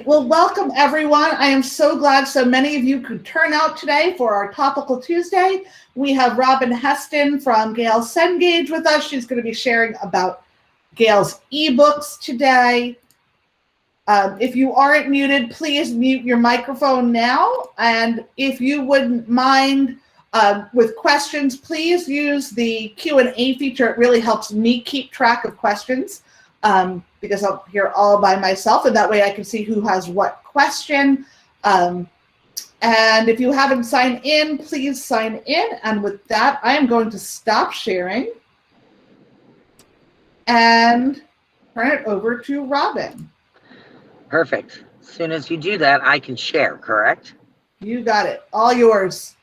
Well, welcome everyone. I am so glad so many of you could turn out today for our Topical Tuesday. We have Robin Heston from Gale Cengage with us. She's going to be sharing about Gale's eBooks today. If you aren't muted, please mute your microphone now. And if you wouldn't mind with questions, please use the Q&A feature. It really helps me keep track of questions. Because I'm here all by myself, and that way I can see who has what question. And if you haven't signed in, please sign in. And with that, I am going to stop sharing and turn it over to Robin. Perfect. As soon as you do that, I can share, correct? You got it. All yours.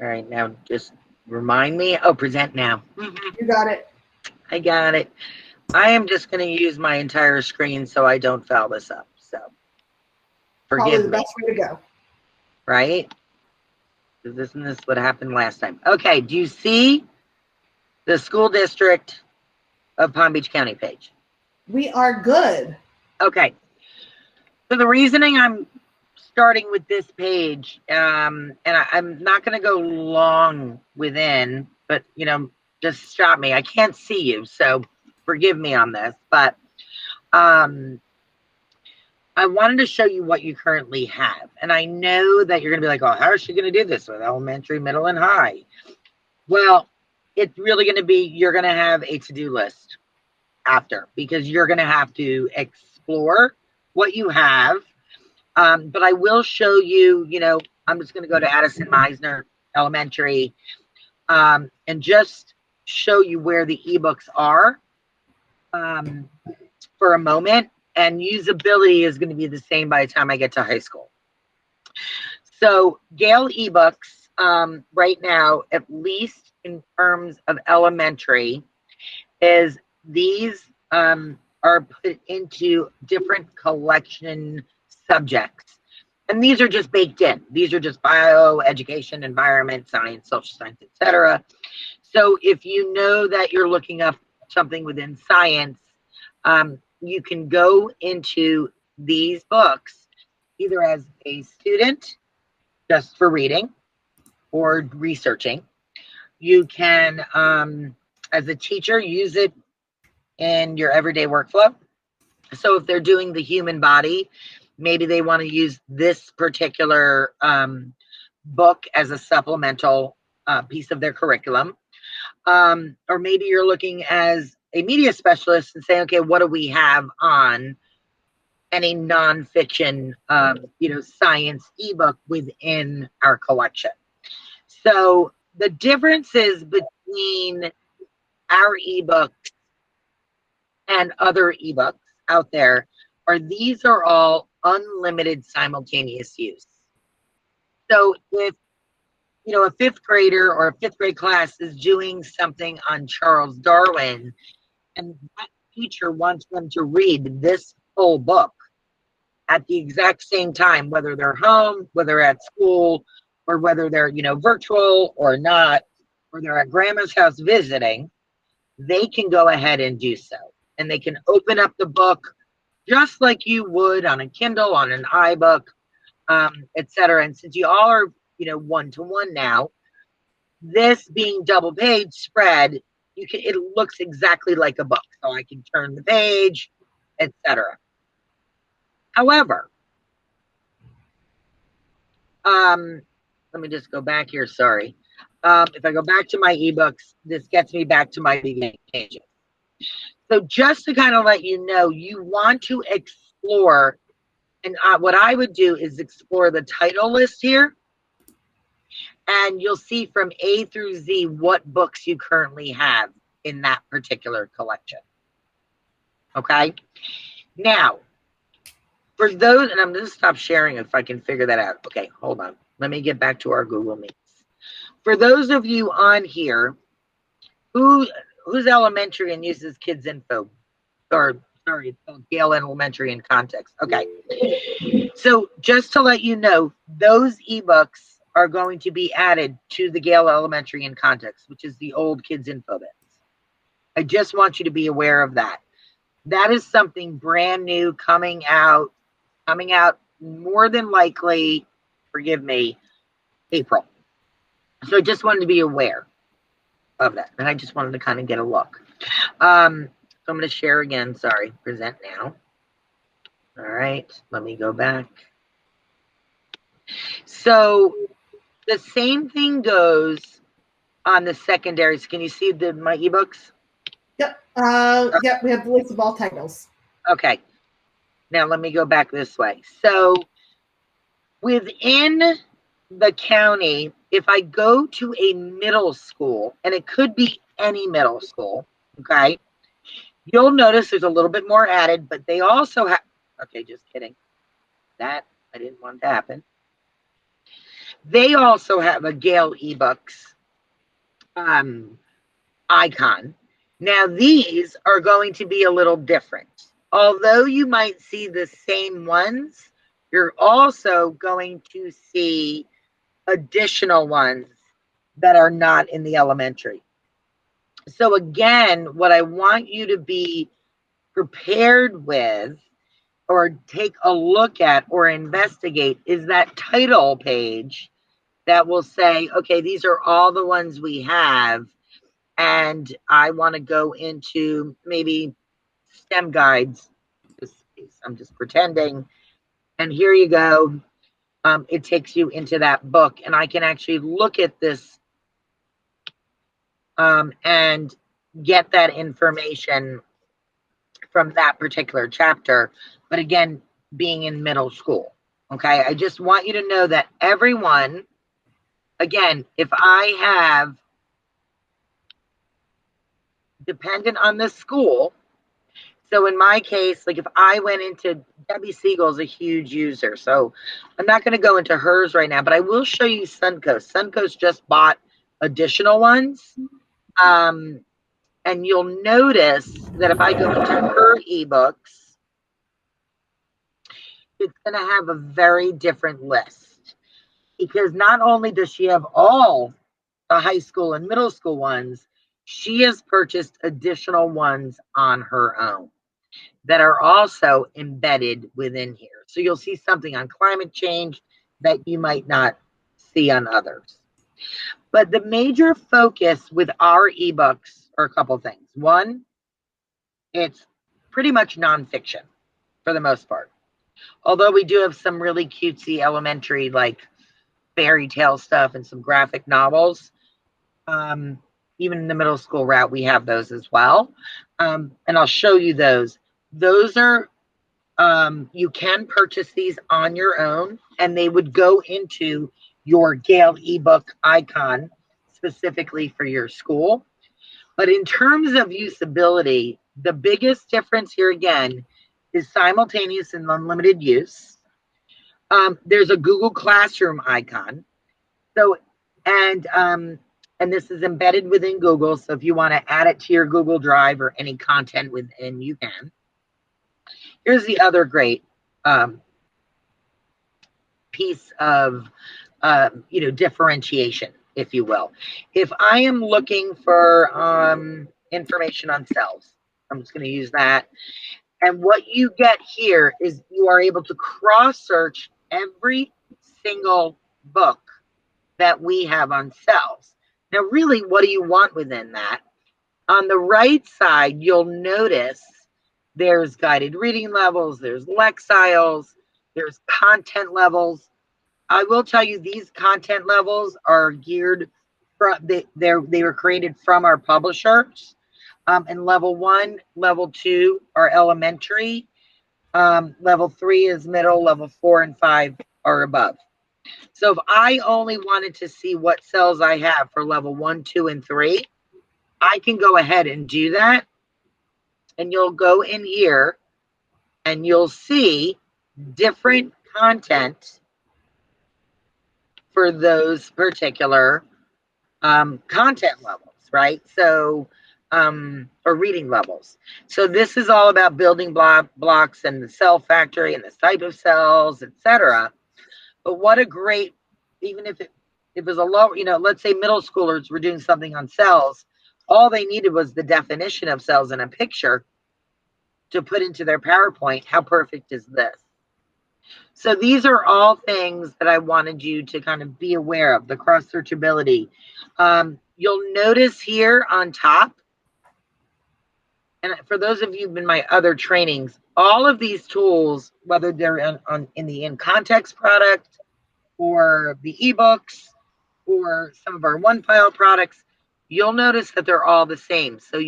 All right, now just remind me. Oh, present now. You got it. I got it. I am just going to use my entire screen so I don't foul this up. So, forgive me. Probably the best way to go. Right? Because isn't this what happened last time? Okay, do you see the school district of Palm Beach County page? We are good. Okay. So the reasoning I'm starting with this page, and I'm not going to go long within, but, you know, just stop me. I can't see you, so forgive me on this, but I wanted to show you what you currently have. And I know that you're going to be like, oh, how is she going to do this with elementary, middle, and high? Well, it's really going to be, you're going to have a to-do list after, because you're going to have to explore what you have. But I will show you, you know, I'm just going to go to Addison Meisner Elementary and just show you where the ebooks are. For a moment, and usability is going to be the same by the time I get to high school. So Gale eBooks right now, at least in terms of elementary, is these are put into different collection subjects. And these are just baked in. These are just bio, education, environment, science, social science, etc. So if you know that you're looking up something within science, you can go into these books either as a student, just for reading or researching. You can, as a teacher, use it in your everyday workflow. So if they're doing the human body, maybe they want to use this particular book as a supplemental piece of their curriculum. Or maybe you're looking as a media specialist and saying, okay, what do we have on any nonfiction, you know, science ebook within our collection? So the differences between our ebooks and other ebooks out there are these are all unlimited simultaneous use. So if you know, a fifth grader or a fifth grade class is doing something on Charles Darwin, and that teacher wants them to read this whole book at the exact same time, whether they're home, whether at school, or whether they're, you know, virtual or not, or they're at grandma's house visiting, they can go ahead and do so. And they can open up the book just like you would on a Kindle, on an iBook, etc. And since you all are, you know, one-to-one now, this being double page spread, you can, it looks exactly like a book. So I can turn the page, etc. However, let me just go back here. Sorry. If I go back to my ebooks, this gets me back to my beginning pages. So just to kind of let you know, you want to explore, and what I would do is explore the title list here. And you'll see from A through Z what books you currently have in that particular collection. Okay? Now, for those, and I'm going to stop sharing if I can figure that out. Okay, hold on. Let me get back to our Google Meets. For those of you on here who's elementary and uses Kids Info, or sorry, it's called Gale Elementary in Context. Okay. So just to let you know, those ebooks are going to be added to the Gale Elementary in Context, which is the old Kids Info bits. I just want you to be aware of that. That is something brand new coming out coming out more than likely, forgive me, April. So I just wanted to be aware of that. And I just wanted to kind of get a look. So I'm going to share again. Sorry, present now. All right, let me go back. So the same thing goes on the secondaries. Can you see my ebooks? Yep. Yep. We have the list of all titles. Okay. Now let me go back this way. So within the county, if I go to a middle school, and it could be any middle school, okay, you'll notice there's a little bit more added, but they also have, okay, just kidding. That I didn't want to happen. They also have a Gale eBooks icon. Now these are going to be a little different. Although you might see the same ones, you're also going to see additional ones that are not in the elementary. So again, what I want you to be prepared with or take a look at or investigate is that title page that will say, okay, these are all the ones we have, and I want to go into maybe STEM guides. I'm just pretending. And here you go. It takes you into that book, and I can actually look at this and get that information from that particular chapter. But again, being in middle school, okay? I just want you to know that everyone, again, if I have, dependent on the school, so in my case, like if I went into, Debbie Siegel's a huge user, so I'm not going to go into hers right now, but I will show you Suncoast. Suncoast just bought additional ones. And you'll notice that if I go into her ebooks, it's going to have a very different list. Because not only does she have all the high school and middle school ones, she has purchased additional ones on her own that are also embedded within here. So you'll see something on climate change that you might not see on others. But the major focus with our ebooks are a couple things. One, it's pretty much nonfiction for the most part. Although we do have some really cutesy elementary, like fairy tale stuff and some graphic novels. Even in the middle school route, we have those as well. And I'll show you those. Those are, you can purchase these on your own, and they would go into your Gale ebook icon specifically for your school. But in terms of usability, the biggest difference here again is simultaneous and unlimited use. There's a Google Classroom icon. So, and this is embedded within Google. So if you want to add it to your Google Drive or any content within, you can. Here's the other great piece of differentiation, if you will. If I am looking for information on cells, I'm just going to use that. And what you get here is you are able to cross-search every single book that we have on cells. Now, really, what do you want within that? On the right side, you'll notice there's guided reading levels, there's Lexiles, there's content levels. I will tell you these content levels are geared for, they were created from our publishers. And level 1, level 2 are elementary. Level 3 is middle, level 4 and 5 are above. So if I only wanted to see what cells I have for level 1, 2, and 3, I can go ahead and do that. And you'll go in here and you'll see different content for those particular content levels, right? So, or reading levels. So this is all about building blocks and the cell factory and the type of cells, etc. But what a great, even if it was a low, let's say middle schoolers were doing something on cells, all they needed was the definition of cells in a picture to put into their PowerPoint. How perfect is this? So these are all things that I wanted you to kind of be aware of, the cross searchability. You'll notice here on top, and for those of you in my other trainings, all of these tools, whether they're in the in context product or the ebooks or some of our one file products, you'll notice that they're all the same. So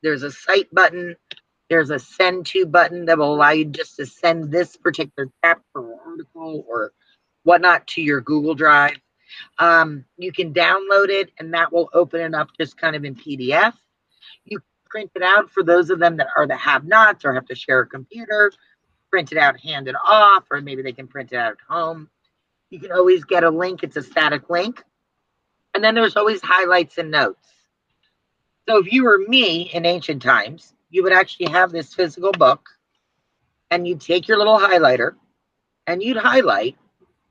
there's a cite button, there's a send to button that will allow you just to send this particular chapter or article or whatnot to your Google Drive. You can download it and that will open it up just kind of in PDF. You print it out for those of them that are the have-nots or have to share a computer, print it out, hand it off, or maybe they can print it out at home. You can always get a link. It's a static link. And then there's always highlights and notes. So if you were me in ancient times, you would actually have this physical book and you'd take your little highlighter and you'd highlight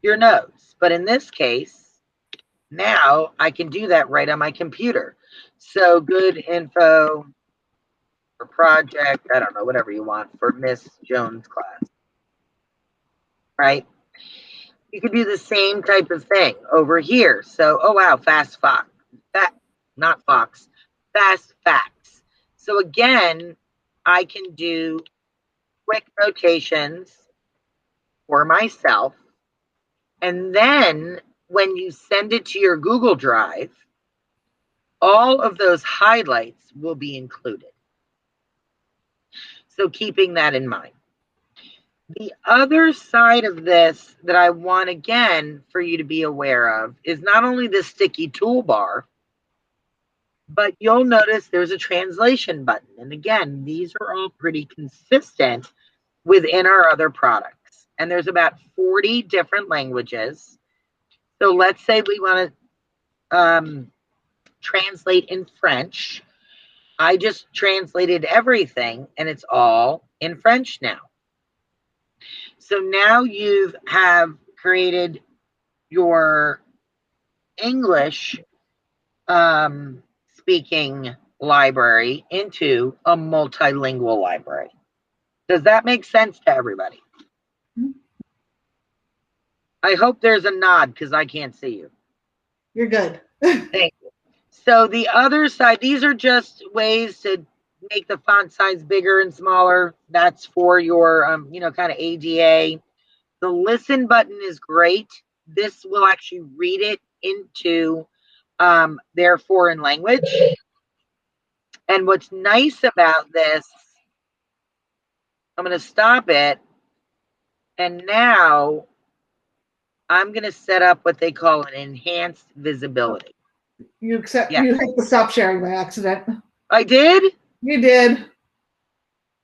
your notes. But in this case, now I can do that right on my computer. So good info for project, I don't know, whatever you want for Miss Jones' class, right? You could do the same type of thing over here. So, oh wow, fast facts. So again, I can do quick notations for myself. And then when you send it to your Google Drive, all of those highlights will be included. So keeping that in mind. The other side of this that I want, again, for you to be aware of is not only the sticky toolbar, but you'll notice there's a translation button. And again, these are all pretty consistent within our other products. And there's about 40 different languages. So let's say we want to translate in French. I just translated everything and it's all in French now. So now you have created your English speaking library into a multilingual library. Does that make sense to everybody? I hope there's a nod because I can't see you. You're good. Thank you. So the other side, these are just ways to make the font size bigger and smaller. That's for your, kind of ADA. The listen button is great. This will actually read it into their foreign language. And what's nice about this, I'm going to stop it. And now I'm going to set up what they call an enhanced visibility. You hit the stop sharing by accident. I did? You did.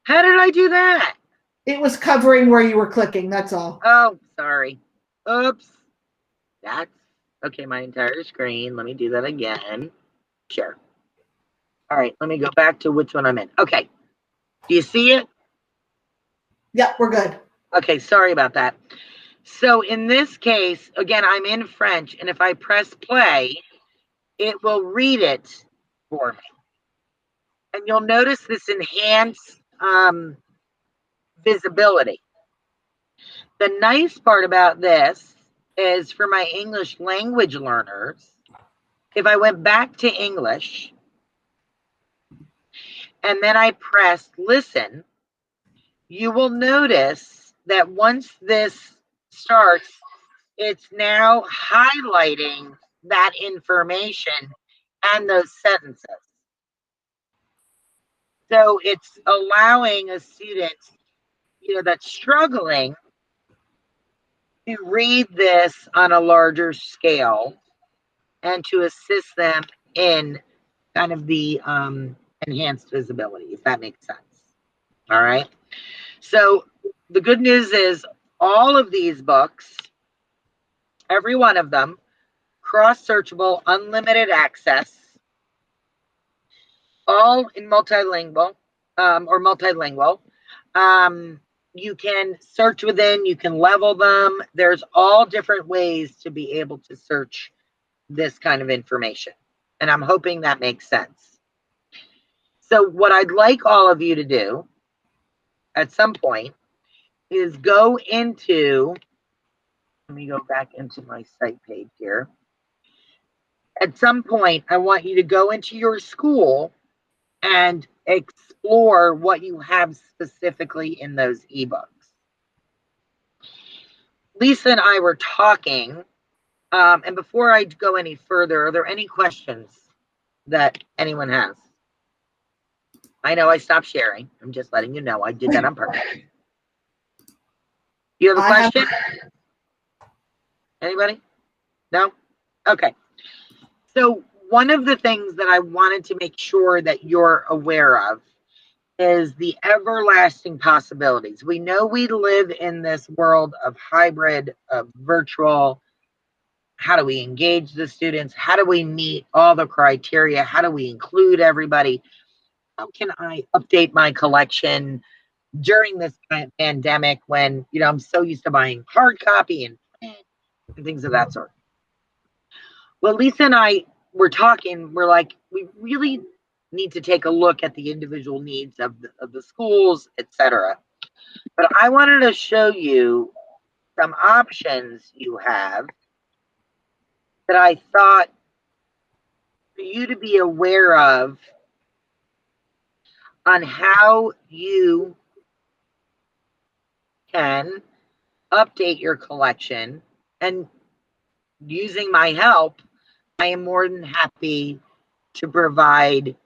How did I do that? It was covering where you were clicking, that's all. Oh, sorry. Oops. That's okay, my entire screen. Let me do that again. Share. All right, let me go back to which one I'm in. Okay. Do you see it? Yeah, we're good. Okay, sorry about that. So in this case, again, I'm in French, and if I press play, it will read it for me. And you'll notice this enhanced visibility. The nice part about this is for my English language learners, if I went back to English and then I pressed listen, you will notice that once this starts, it's now highlighting that information and those sentences. So it's allowing a student, that's struggling to read this on a larger scale and to assist them in kind of the enhanced visibility, if that makes sense. All right. So the good news is all of these books, every one of them, cross-searchable, unlimited access, all in multilingual or multilingual. You can search within, you can level them. There's all different ways to be able to search this kind of information. And I'm hoping that makes sense. So what I'd like all of you to do at some point is go into, let me go back into my site page here. At some point, I want you to go into your school and explore what you have specifically in those ebooks. Lisa and I were talking, and before I go any further, are there any questions that anyone has? I know I stopped sharing. I'm just letting you know I did that on purpose. You have a question? Anybody? No? Okay. So one of the things that I wanted to make sure that you're aware of is the everlasting possibilities. We know we live in this world of hybrid, of virtual. How do we engage the students? How do we meet all the criteria? How do we include everybody? How can I update my collection during this pandemic when, I'm so used to buying hard copy and things of that sort? Well, Lisa and I were talking, we're like, we really need to take a look at the individual needs of the schools, etc. But I wanted to show you some options you have that I thought for you to be aware of on how you can update your collection. And using my help, I am more than happy to provide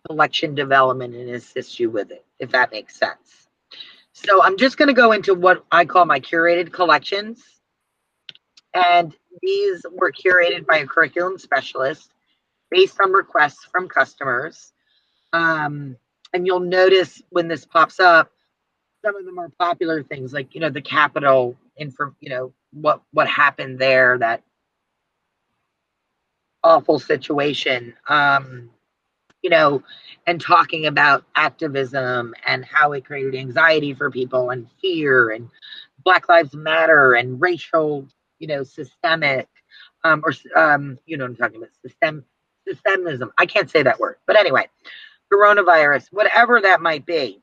collection development and assist you with it, if that makes sense. So I'm just going to go into what I call my curated collections. And these were curated by a curriculum specialist based on requests from customers. And you'll notice when this pops up, some of the more popular things like, the Capitol, what happened there, that awful situation, and talking about activism and how it created anxiety for people and fear and Black Lives Matter and racial, systemic, what I'm talking about, systemism. I can't say that word, but anyway, coronavirus, whatever that might be.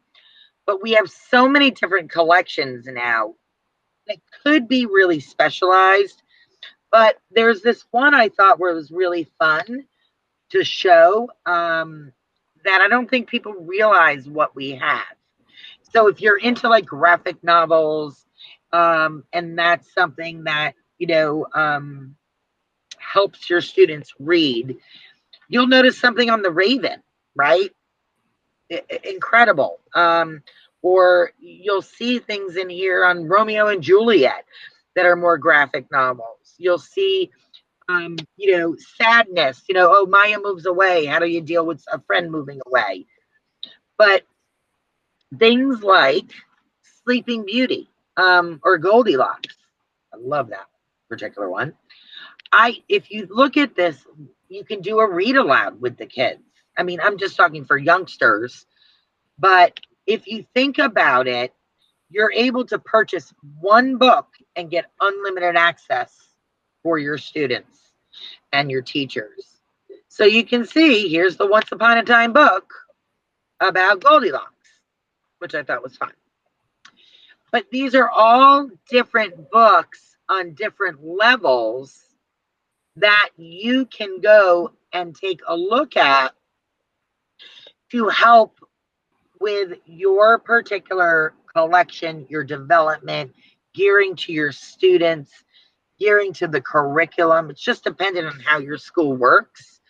But we have so many different collections now that could be really specialized. But there's this one I thought was really fun to show that I don't think people realize what we have. So if you're into like graphic novels, and that's something that, helps your students read, you'll notice something on the Raven, right? Incredible. Or you'll see things in here on Romeo and Juliet that are more graphic novels. You'll see, sadness, oh, Maya moves away. How do you deal with a friend moving away? But things like Sleeping Beauty, or Goldilocks. I love that particular one. If you look at this, you can do a read aloud with the kids. I mean, I'm just talking for youngsters, but if you think about it, you're able to purchase one book and get unlimited access for your students and your teachers. So you can see, here's the Once Upon a Time book about Goldilocks, which I thought was fun. But these are all different books on different levels that you can go and take a look at to help with your particular collection, your development, gearing to your students, gearing to the curriculum. It's just dependent on how your school works.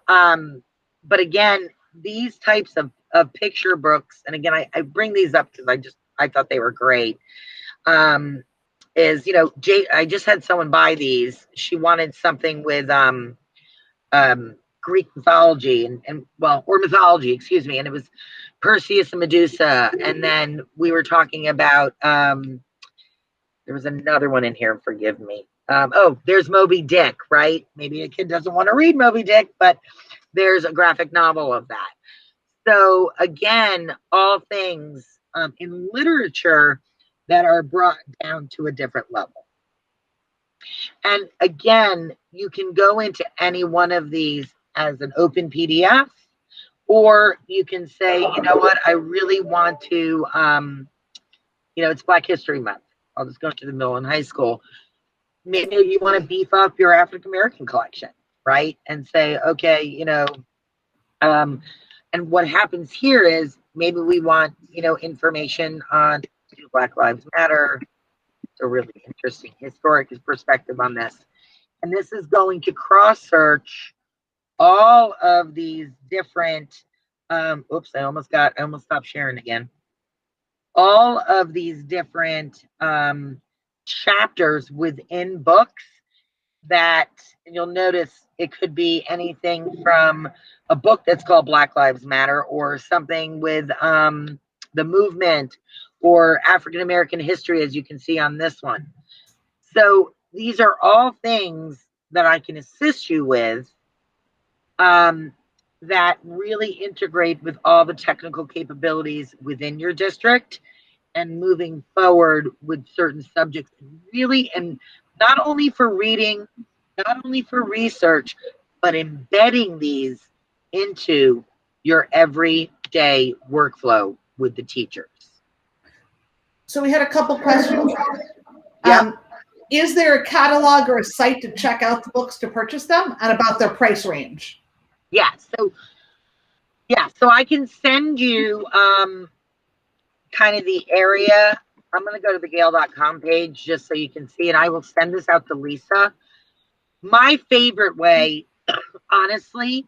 But again, these types of picture books, and again, I bring these up because I thought they were great. I just had someone buy these. She wanted something with Greek mythology or mythology, excuse me, and it was Perseus and Medusa. And then we were talking about there was another one in here, forgive me. There's Moby Dick, right? Maybe a kid doesn't want to read Moby Dick, but there's a graphic novel of that. So again, all things in literature that are brought down to a different level. And again, you can go into any one of these as an open PDF, or you can say, you know what, I really want to it's Black History Month. I'll just go to the middle and high school. Maybe you want to beef up your African American collection, right? And say, okay, and what happens here is maybe we want, information on Black Lives Matter. It's a really interesting historic perspective on this. And this is going to cross search all of these different, oops, I almost stopped sharing again. All of these different chapters within books that, and you'll notice it could be anything from a book that's called Black Lives Matter, or something with the movement or African American history, as you can see on this one. So these are all things that I can assist you with that really integrate with all the technical capabilities within your district, and moving forward with certain subjects, really, and not only for reading, not only for research, but embedding these into your everyday workflow with the teachers. So we had a couple questions. Yeah. Is there a catalog or a site to check out the books to purchase them, and about their price range? Yeah. So I can send you kind of the area. I'm going to go to the Gale.com page just so you can see it. I will send this out to Lisa. My favorite way, honestly,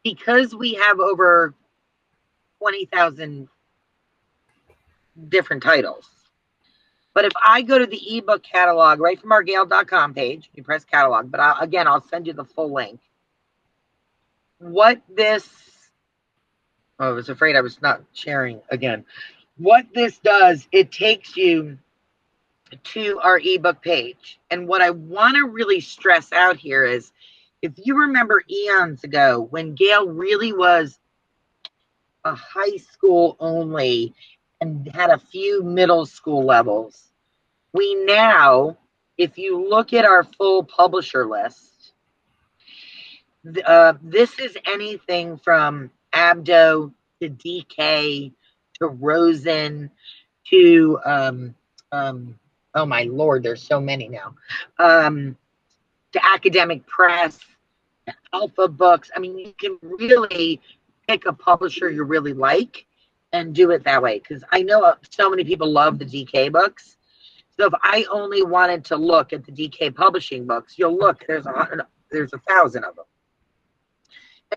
because we have over 20,000 different titles. But if I go to the ebook catalog right from our Gale.com page, you press catalog, but I'll send you the full link. I was afraid I was not sharing again. What this does, it takes you to our ebook page. And what I want to really stress out here is, if you remember eons ago when Gale really was a high school only and had a few middle school levels, we now, if you look at our full publisher list, this is anything from Abdo to DK to Rosen to oh my Lord, there's so many now, to Academic Press, to Alpha Books. I mean, you can really pick a publisher you really like and do it that way, because I know so many people love the DK books. So if I only wanted to look at the DK publishing books, you'll look, there's 1,000 of them.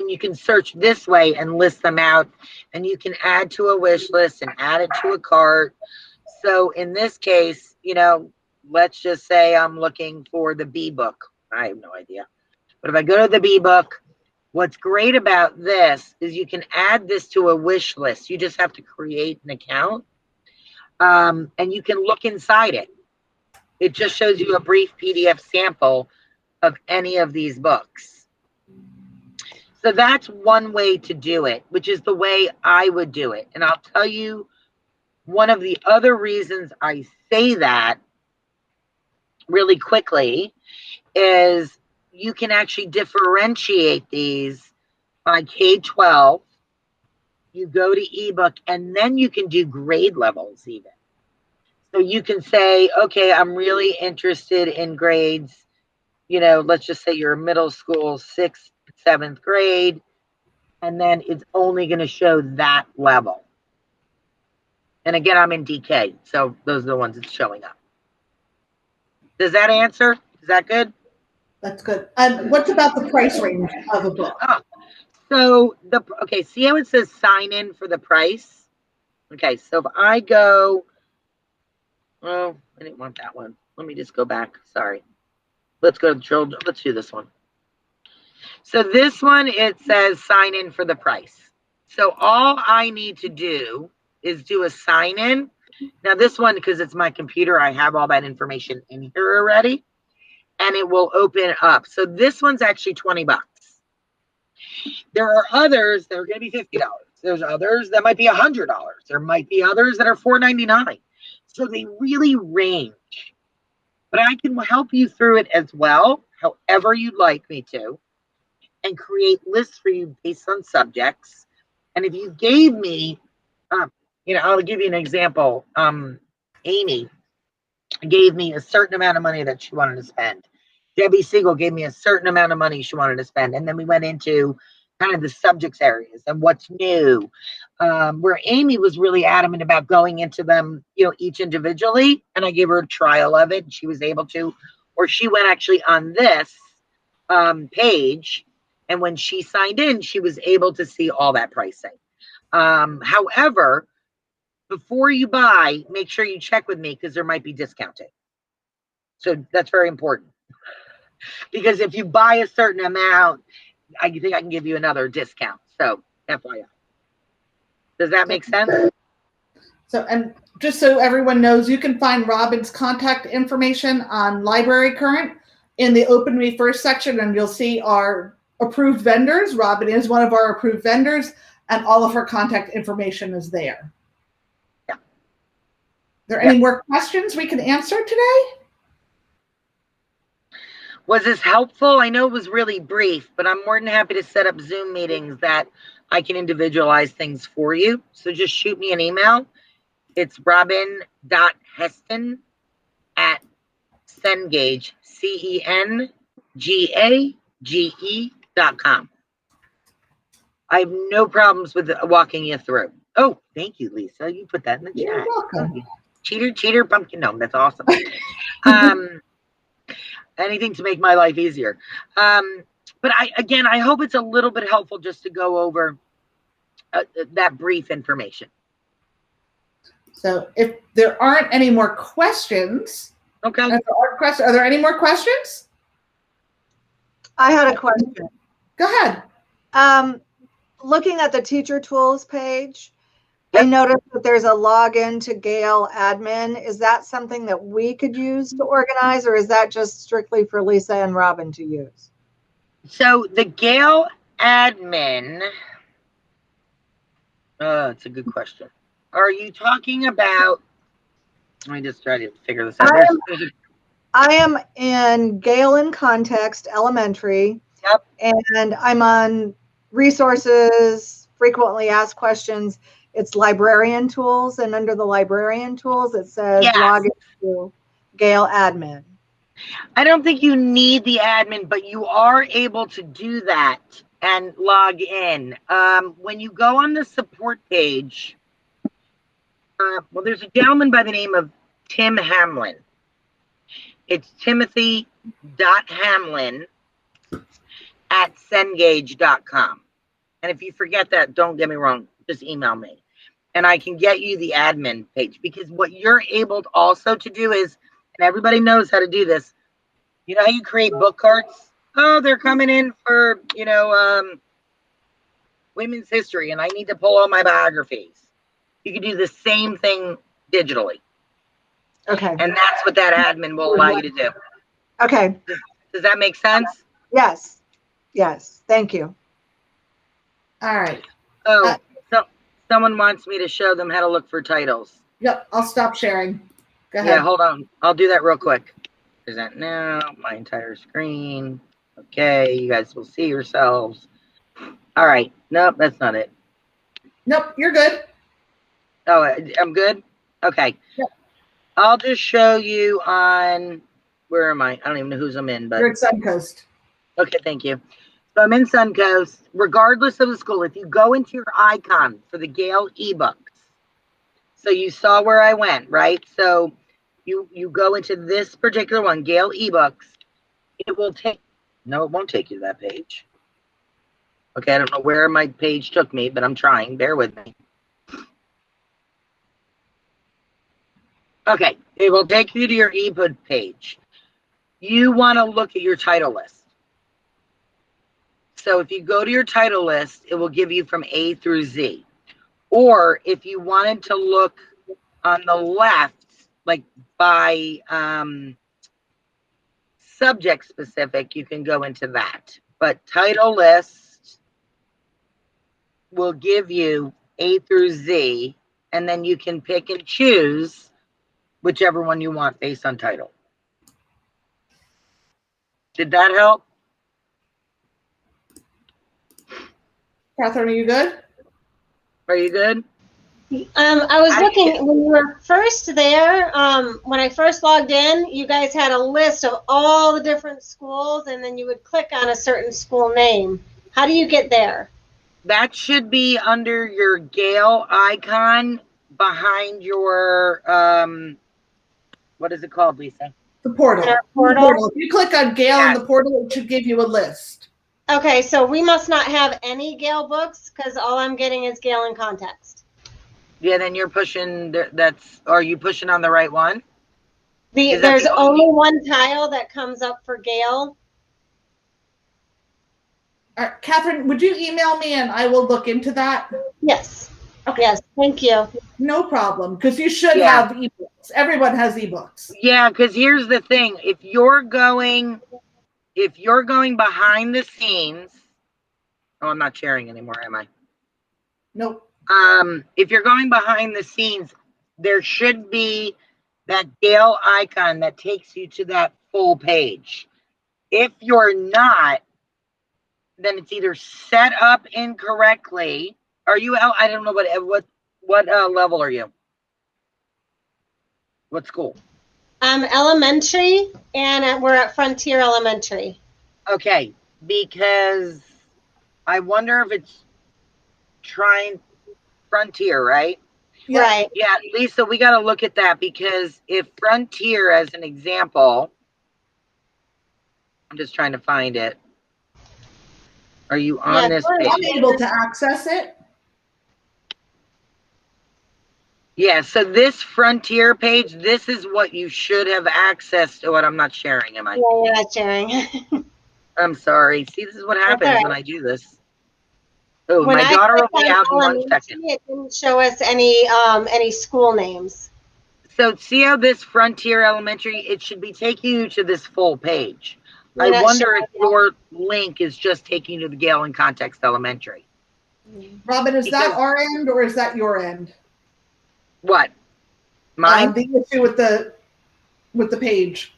And you can search this way and list them out, and you can add to a wish list and add it to a cart. So in this case, let's just say I'm looking for the B book. I have no idea. But if I go to the B book, what's great about this is you can add this to a wish list. You just have to create an account, and you can look inside it. It just shows you a brief PDF sample of any of these books. So that's one way to do it, which is the way I would do it. And I'll tell you, one of the other reasons I say that really quickly is you can actually differentiate these by K-12. You go to ebook, and then you can do grade levels even. So you can say, okay, I'm really interested in grades, let's just say you're middle school, 6th, 7th grade, and then it's only going to show that level. And again, I'm in DK, so those are the ones that's showing up. Does that answer? Is that good? That's good. And what's about the price range of a book? So see how it says sign in for the price? Okay, so if I go, oh, I didn't want that one. Let me just go back. Sorry. Let's go to children. Let's do this one. So this one, it says sign in for the price. So all I need to do is do a sign in. Now this one, because it's my computer, I have all that information in here already, and it will open up. So this one's actually $20. There are others that are going to be $50. There's others that might be $100. There might be others that are $4.99. So they really range. But I can help you through it as well, however you'd like me to, and create lists for you based on subjects. And if you gave me, I'll give you an example. Amy gave me a certain amount of money that she wanted to spend. Debbie Siegel gave me a certain amount of money she wanted to spend. And then we went into kind of the subjects areas and what's new. Where Amy was really adamant about going into them, each individually. And I gave her a trial of it. She was able to, or she went actually on this page. And when she signed in, she was able to see all that pricing. However, before you buy, make sure you check with me because there might be discounting. So that's very important. Because if you buy a certain amount, I think I can give you another discount. So FYI. Does that make sense? So, and just so everyone knows, you can find Robin's contact information on Library Current in the Open Me First section, and you'll see our approved vendors. Robin is one of our approved vendors, and all of her contact information is there. Yeah. Are there any more questions we can answer today? Was this helpful? I know it was really brief, but I'm more than happy to set up Zoom meetings that I can individualize things for you. So just shoot me an email. It's robin.heston@Cengage, CENGAGE.com. I have no problems with walking you through. Oh, thank you, Lisa. You put that in the chat. You're welcome. Cheater, pumpkin. No, that's awesome. Anything to make my life easier. But I hope it's a little bit helpful just to go over that brief information. So if there aren't any more questions, okay. Are there any more questions? I had a question. Go ahead. Looking at the teacher tools page, I noticed that there's a login to Gale admin. Is that something that we could use to organize, or is that just strictly for Lisa and Robin to use? So the Gale admin, it's a good question. Are you talking about, let me just try to figure this out. I am in Gale in Context Elementary. Yep. And I'm on resources, frequently asked questions. It's librarian tools, and under the librarian tools, it says log into Gale admin. I don't think you need the admin, but you are able to do that and log in. When you go on the support page, well, there's a gentleman by the name of Tim Hamlin. It's timothy.hamlin@cengage.com. And if you forget that, don't get me wrong, just email me. And I can get you the admin page, because what you're able to also to do is, and everybody knows how to do this, you know how you create book carts? Oh, they're coming in for, women's history, and I need to pull all my biographies. You can do the same thing digitally. Okay. And that's what that admin will allow you to do. Okay. Does that make sense? Yes. Yes. Thank you. All right. Oh, so someone wants me to show them how to look for titles. Yep. I'll stop sharing. Go ahead. Yeah, hold on. I'll do that real quick. Present now, my entire screen. Okay, you guys will see yourselves. All right. Nope, that's not it. Nope, you're good. Oh, I'm good? Okay. Yep. I'll just show you on, where am I? I don't even know whose I'm in, but. You're at Suncoast. Okay, thank you. So I'm in Suncoast. Regardless of the school, if you go into your icon for the Gale eBooks, so you saw where I went, right? So you go into this particular one, Gale eBooks. It will take, no, it won't take you to that page. Okay, I don't know where my page took me, but I'm trying. Bear with me. Okay, it will take you to your ebook page. You want to look at your title list. So if you go to your title list, it will give you from A through Z. Or if you wanted to look on the left, like by subject specific, you can go into that. But title list will give you A through Z, and then you can pick and choose whichever one you want based on title. Did that help? Catherine, are you good? Are you good? I was looking when you were first there. When I first logged in, you guys had a list of all the different schools, and then you would click on a certain school name. How do you get there? That should be under your Gale icon behind your, what is it called, Lisa? The portal. In our portal? If you click on Gale in the portal, it should give you a list. Okay, so we must not have any Gale books because all I'm getting is Gale in context. Yeah, then you're pushing, are you pushing on the right one? There's only one tile that comes up for Gale. Catherine, would you email me and I will look into that? Yes. Okay. Yes, thank you. No problem, because you should have eBooks. Everyone has eBooks. Yeah, because here's the thing. If you're going behind the scenes, oh, I'm not sharing anymore, am I? Nope. If you're going behind the scenes, there should be that Gale icon that takes you to that full page. If you're not, then it's either set up incorrectly. Are you out? I don't know what level are you? What school? Elementary, and we're at Frontier Elementary. Okay, because I wonder if it's trying Frontier, right? Yeah. Right. Yeah, Lisa, we got to look at that, because if Frontier, as an example, I'm just trying to find it. Are you on this page? I'm able to access it. Yeah, so this Frontier page, this is what you should have access to. What I'm not sharing, am I? Yeah, you're not sharing. I'm sorry. See, this is what happens right. when I do this. Oh, When my I daughter will clicked be on out in 1 elementary, second. it didn't show us any school names. So see how this Frontier Elementary, it should be taking you to this full page. You're I not wonder showing if your link is just taking you to the Gale in Context Elementary. Robin, is that our end or is that your end? What? Mine? The issue with the page.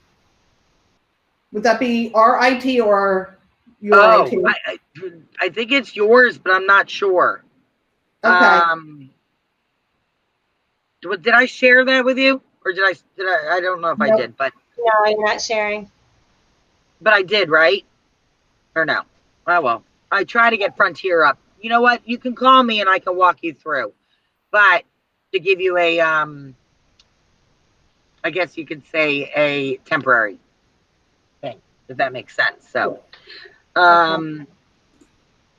Would that be our IT or your IT? I think it's yours, but I'm not sure. Okay. Did I share that with you, or did I don't know if I did, but No, you're not sharing. but I did, right? Or no? Oh well. I try to get Frontier up. You know what? You can call me and I can walk you through. But to give you a I guess you could say a temporary thing, if that makes sense. So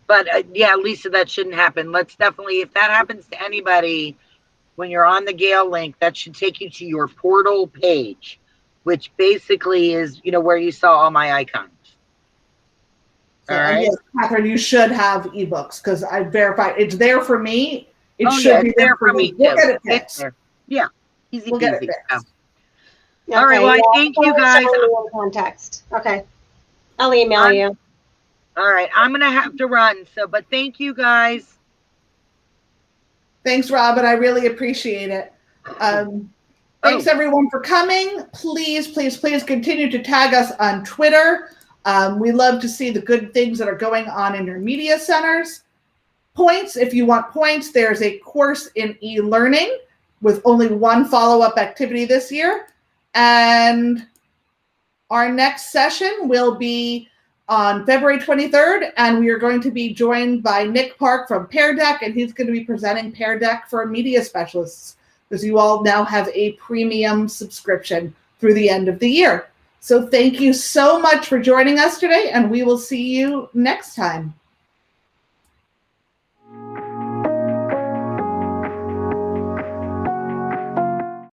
but yeah, Lisa, that shouldn't happen. Let's definitely, if that happens to anybody, when you're on the Gale link, that should take you to your portal page, which basically is, where you saw all my icons. So, all right. Yes, Catherine, you should have eBooks because I verified it's there for me. It should yeah, be it's there for me too. We'll get it It's fixed. there. Yeah, easy We'll get peasy. it fixed. Okay, All right, well, I thank you guys. In context. Okay, I'll email you. All right, I'm gonna have to run. But thank you guys. Thanks, Robin. I really appreciate it. Thanks everyone for coming. Please, please, please continue to tag us on Twitter. We love to see the good things that are going on in your media centers. Points, if you want points, there's a course in e-learning with only one follow-up activity this year. And our next session will be on February 23rd, and we are going to be joined by Nick Park from Pear Deck, and he's going to be presenting Pear Deck for media specialists, because you all now have a premium subscription through the end of the year. So thank you so much for joining us today, and we will see you next time.